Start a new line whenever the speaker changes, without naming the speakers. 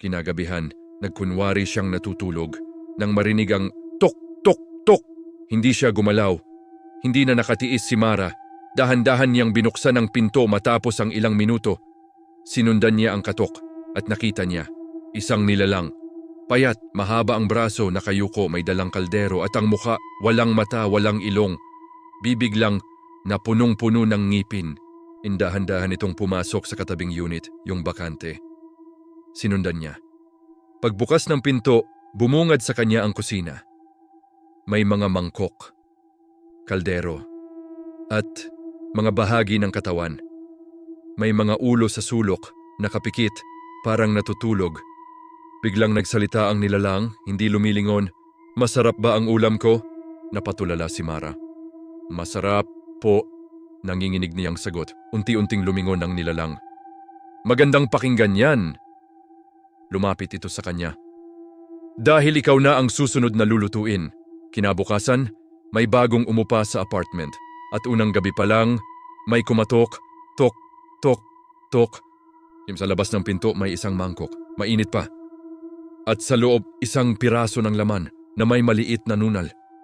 Kinagabihan, nagkunwari siyang natutulog. Nang marinig ang tok, tok, tok, hindi siya gumalaw. Hindi na nakatiis si Mara. Dahan-dahan niyang binuksan ang pinto matapos ang ilang minuto. Sinundan niya ang katok at nakita niya. Isang nilalang. Payat, mahaba ang braso, nakayuko, may dalang kaldero at ang muka, walang mata, walang ilong. Bibig lang na punong-puno ng ngipin. Indahan-dahan itong pumasok sa katabing unit, yung bakante. Sinundan niya. Pagbukas ng pinto, bumungad sa kanya ang kusina. May mga mangkok, kaldero, at mga bahagi ng katawan. May mga ulo sa sulok, nakapikit, parang natutulog. Biglang nagsalita ang nilalang, hindi lumilingon. Masarap ba ang ulam ko? Napatulala si Mara. Masarap po, nanginginig niyang sagot. Unti-unting lumingon ang nilalang. Magandang pakinggan yan. Lumapit ito sa kanya. Dahil ikaw na ang susunod na lulutuin. Kinabukasan, may bagong umupa sa apartment. At unang gabi pa lang, may kumatok, tok, tok, tok. Sa labas ng pinto may isang mangkok, mainit pa. At sa loob, isang piraso ng laman na may maliit na nunal.